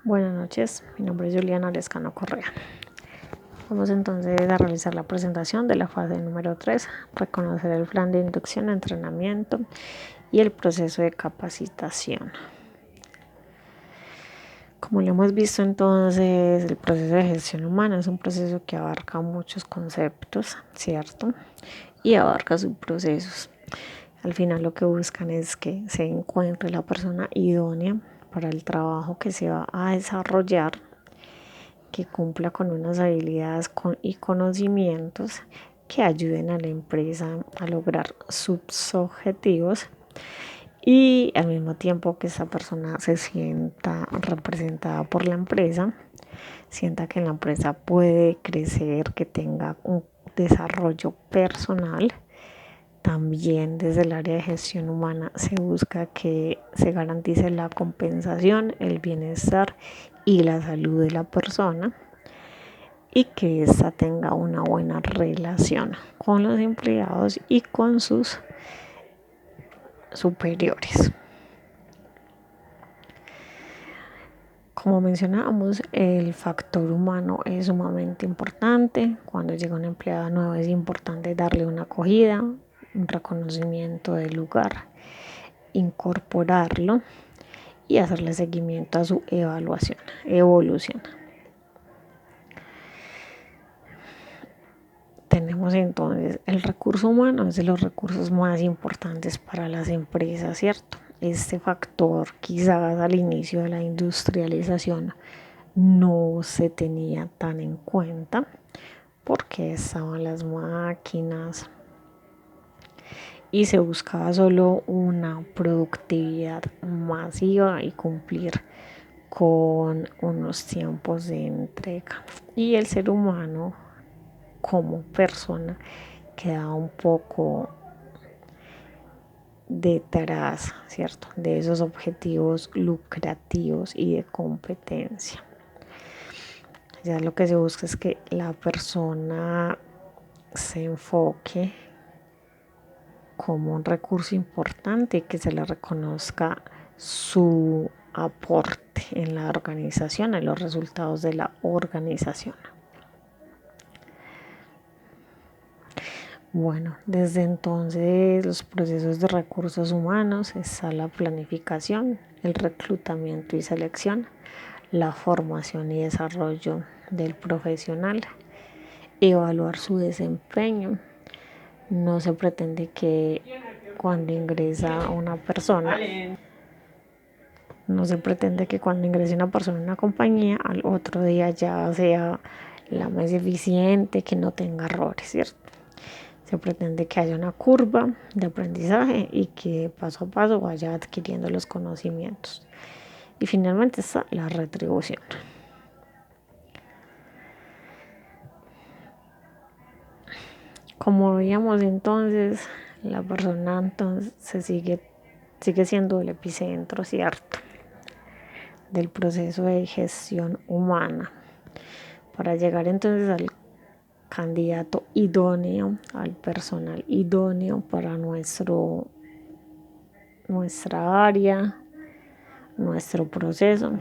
Buenas noches, mi nombre es Juliana Lescano Correa. Vamos entonces a realizar la presentación de la fase número 3, reconocer el plan de inducción, entrenamiento y el proceso de capacitación. Como lo hemos visto entonces, el proceso de gestión humana es un proceso que abarca muchos conceptos, ¿cierto? Y abarca subprocesos. Al final lo que buscan es que se encuentre la persona idónea para el trabajo que se va a desarrollar, que cumpla con unas habilidades y conocimientos que ayuden a la empresa a lograr sus objetivos y al mismo tiempo que esa persona se sienta representada por la empresa, sienta que la empresa puede crecer, que tenga un desarrollo personal. También desde el área de gestión humana se busca que se garantice la compensación, el bienestar y la salud de la persona y que ésta tenga una buena relación con los empleados y con sus superiores. Como mencionábamos, el factor humano es sumamente importante. Cuando llega un empleado nuevo es importante darle una acogida, un reconocimiento del lugar, incorporarlo y hacerle seguimiento a su evolución. Tenemos entonces el recurso humano, es de los recursos más importantes para las empresas, ¿cierto? Este factor quizás al inicio de la industrialización no se tenía tan en cuenta porque estaban las máquinas y se buscaba solo una productividad masiva y cumplir con unos tiempos de entrega. Y el ser humano como persona queda un poco detrás, ¿cierto? De esos objetivos lucrativos y de competencia. Ya lo que se busca es que la persona se enfoque como un recurso importante y que se le reconozca su aporte en la organización, en los resultados de la organización. Bueno, desde entonces los procesos de recursos humanos está la planificación, el reclutamiento y selección, la formación y desarrollo del profesional, evaluar su desempeño. No se pretende que cuando ingresa una persona, en una compañía, al otro día ya sea la más eficiente, que no tenga errores, ¿cierto? Se pretende que haya una curva de aprendizaje y que paso a paso vaya adquiriendo los conocimientos. Y finalmente está la retribución. Como veíamos entonces, la persona entonces sigue siendo el epicentro, ¿cierto?, del proceso de gestión humana. Para llegar entonces al candidato idóneo, al personal idóneo para nuestra área, nuestro proceso.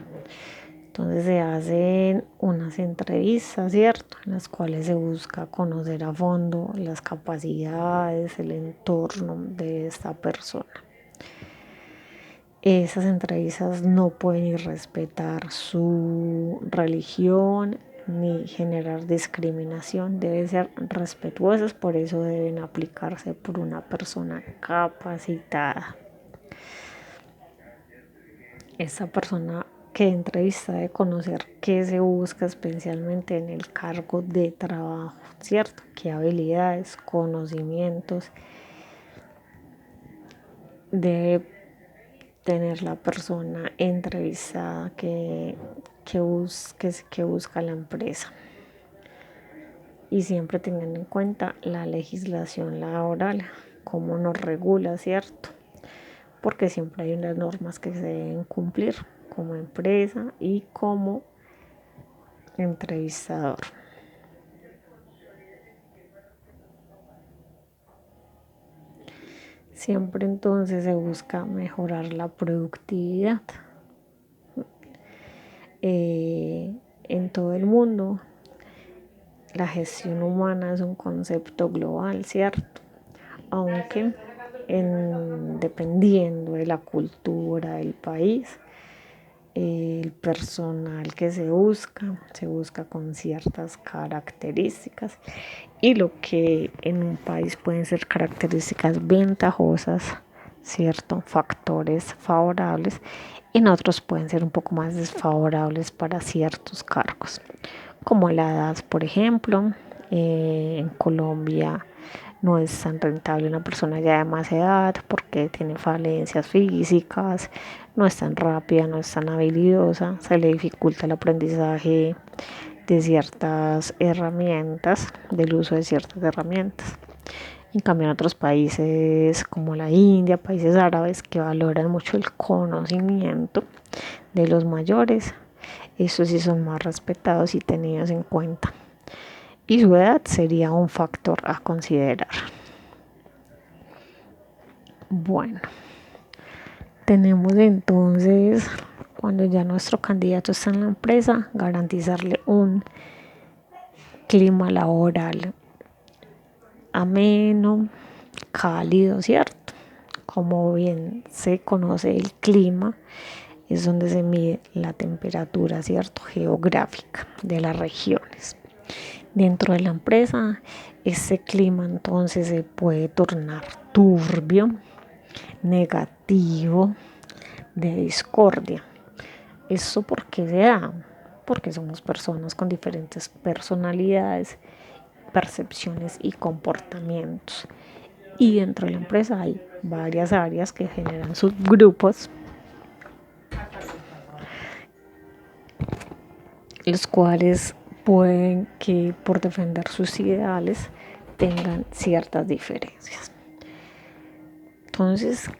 Entonces se hacen unas entrevistas, ¿cierto?, en las cuales se busca conocer a fondo las capacidades, el entorno de esta persona. Esas entrevistas no pueden irrespetar su religión ni generar discriminación, deben ser respetuosas, por eso deben aplicarse por una persona capacitada. Esa persona que entrevista debe conocer qué se busca especialmente en el cargo de trabajo, ¿cierto? Qué habilidades, conocimientos debe tener la persona entrevistada que busca la empresa. Y siempre teniendo en cuenta la legislación laboral, cómo nos regula, ¿cierto? Porque siempre hay unas normas que se deben cumplir como empresa y como entrevistador. Siempre entonces se busca mejorar la productividad. en todo el mundo la gestión humana es un concepto global, ¿cierto? Aunque dependiendo de la cultura del país, el personal que se busca con ciertas características, y lo que en un país pueden ser características ventajosas, ¿cierto? Factores favorables, en otros pueden ser un poco más desfavorables para ciertos cargos, como la edad, por ejemplo. En Colombia no es tan rentable una persona ya de más edad porque tiene falencias físicas, no es tan rápida, no es tan habilidosa, se le dificulta el aprendizaje de ciertas herramientas, del uso de ciertas herramientas. En cambio, en otros países como la India, países árabes que valoran mucho el conocimiento de los mayores, estos sí son más respetados y tenidos en cuenta. Y su edad sería un factor a considerar. Bueno, tenemos entonces, cuando ya nuestro candidato está en la empresa, garantizarle un clima laboral ameno, cálido, ¿cierto? Como bien se conoce el clima, es donde se mide la temperatura, ¿cierto? Geográfica de las regiones. Dentro de la empresa, ese clima entonces se puede tornar turbio, negativo, de discordia. ¿Eso por qué se da? Porque somos personas con diferentes personalidades, percepciones y comportamientos. Y dentro de la empresa hay varias áreas que generan subgrupos, los cuales pueden que por defender sus ideales tengan ciertas diferencias. Entonces,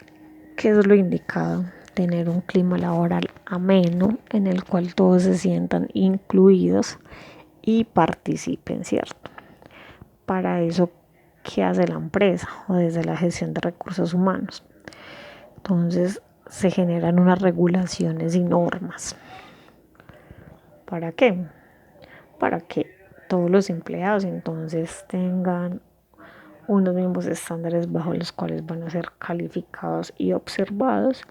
¿qué es lo indicado? Tener un clima laboral ameno en el cual todos se sientan incluidos y participen, ¿cierto? Para eso, ¿qué hace la empresa o desde la gestión de recursos humanos? Entonces, se generan unas regulaciones y normas. ¿Para qué? Para que todos los empleados entonces tengan unos mismos estándares bajo los cuales van a ser calificados y observados,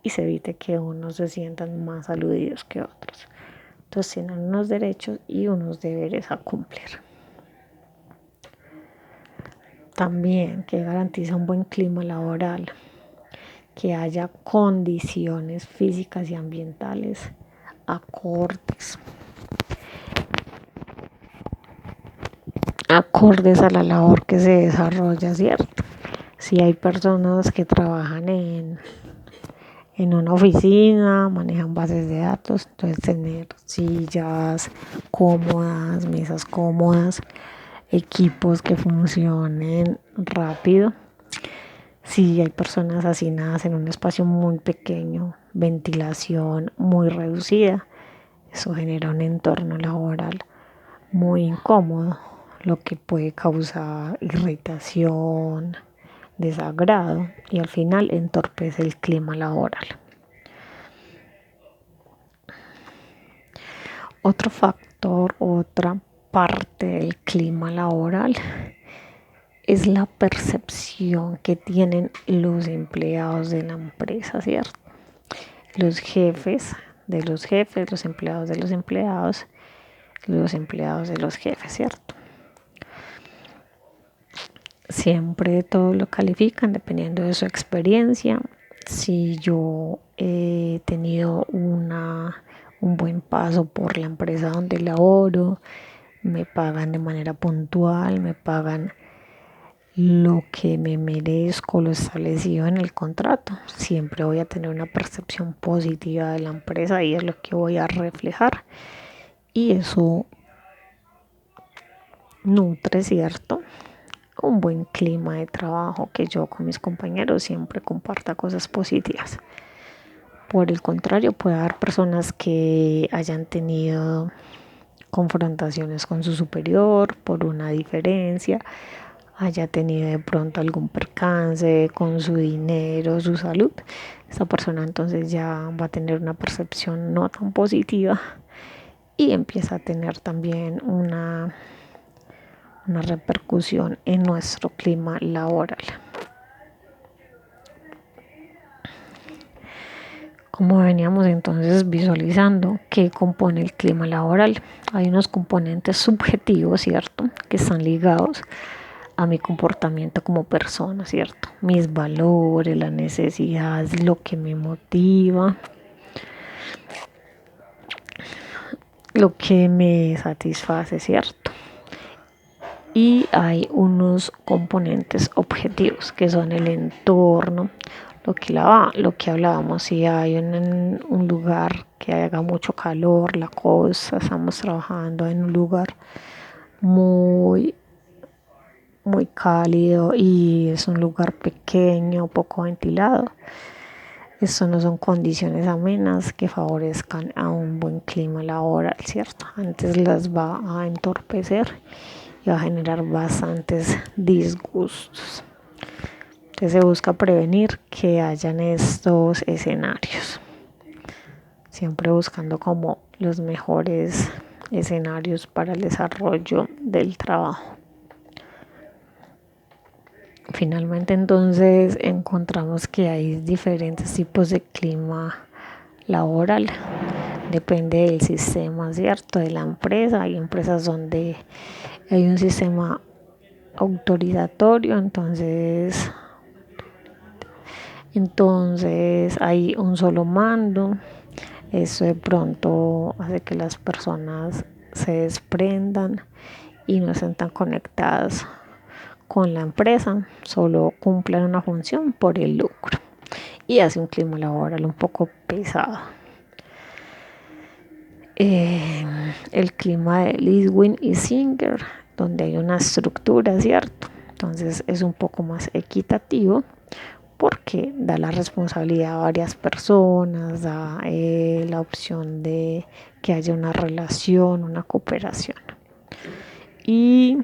y se evite que unos se sientan más aludidos que otros. Entonces tienen unos derechos y unos deberes a cumplir. También que garantiza un buen clima laboral, que haya condiciones físicas y ambientales acordes a la labor que se desarrolla, ¿cierto? Si hay personas que trabajan en una oficina, manejan bases de datos, entonces tener sillas cómodas, mesas cómodas, equipos que funcionen rápido. Si hay personas hacinadas en un espacio muy pequeño, ventilación muy reducida, eso genera un entorno laboral muy incómodo, lo que puede causar irritación, desagrado, y al final entorpece el clima laboral. Otro factor, otra parte del clima laboral es la percepción que tienen los empleados de la empresa, ¿cierto? Los jefes de los jefes, los empleados de los empleados, los empleados de los jefes, ¿cierto? Siempre todo lo califican dependiendo de su experiencia. Si yo he tenido un buen paso por la empresa donde laboro, me pagan de manera puntual, me pagan lo que me merezco, lo establecido en el contrato, siempre voy a tener una percepción positiva de la empresa y es lo que voy a reflejar, y eso nutre, ¿cierto?, un buen clima de trabajo, que yo con mis compañeros siempre comparta cosas positivas. Por el contrario, puede haber personas que hayan tenido confrontaciones con su superior por una diferencia, haya tenido de pronto algún percance con su dinero, su salud, esta persona entonces ya va a tener una percepción no tan positiva y empieza a tener también una repercusión en nuestro clima laboral. Como veníamos entonces visualizando qué compone el clima laboral, hay unos componentes subjetivos, ¿cierto?, que están ligados a mi comportamiento como persona, ¿cierto? Mis valores, las necesidades, lo que me motiva, lo que me satisface, ¿cierto? Y hay unos componentes objetivos que son el entorno, lo que hablábamos, si hay un lugar que haga mucho calor, la cosa, estamos trabajando en un lugar muy muy cálido y es un lugar pequeño, poco ventilado. Esto no son condiciones amenas que favorezcan a un buen clima laboral, ¿cierto? Antes las va a entorpecer y va a generar bastantes disgustos. Entonces se busca prevenir que hayan estos escenarios, siempre buscando como los mejores escenarios para el desarrollo del trabajo. Finalmente entonces encontramos que hay diferentes tipos de clima laboral, depende del sistema, ¿cierto?, de la empresa. Hay empresas donde hay un sistema autorizatorio, entonces hay un solo mando. Eso de pronto hace que las personas se desprendan y no estén tan conectadas con la empresa, solo cumplan una función por el lucro y hace un clima laboral un poco pesado. El clima de Lidwin y Singer, donde hay una estructura, ¿cierto? Entonces es un poco más equitativo porque da la responsabilidad a varias personas, da la opción de que haya una relación, una cooperación. Y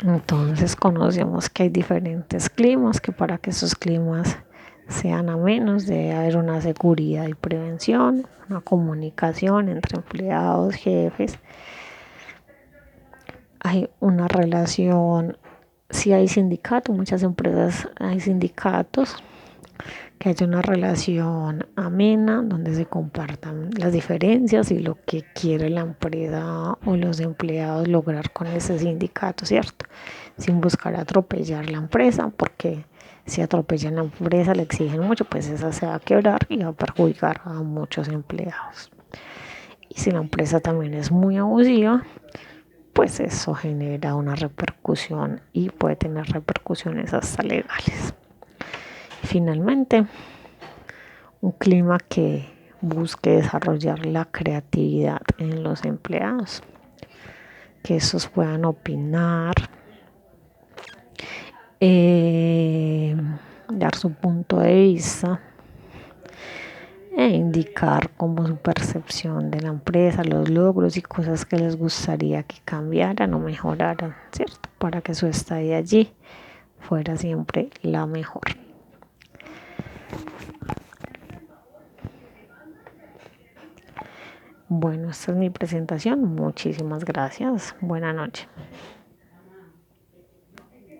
entonces conocemos que hay diferentes climas, que para que esos climas sean amenos debe haber una seguridad y prevención, una comunicación entre empleados, jefes. Hay una relación, si hay sindicatos, muchas empresas hay sindicatos, que haya una relación amena donde se compartan las diferencias y lo que quiere la empresa o los empleados lograr con ese sindicato, ¿cierto? Sin buscar atropellar la empresa, porque si atropellan la empresa, le exigen mucho, pues esa se va a quebrar y va a perjudicar a muchos empleados. Y si la empresa también es muy abusiva, pues eso genera una repercusión y puede tener repercusiones hasta legales. Finalmente, un clima que busque desarrollar la creatividad en los empleados, que esos puedan opinar, dar su punto de vista e indicar como su percepción de la empresa, los logros y cosas que les gustaría que cambiaran o mejoraran, ¿cierto? Para que su estadía allí fuera siempre la mejor. Bueno, esta es mi presentación. Muchísimas gracias. Buenas noches.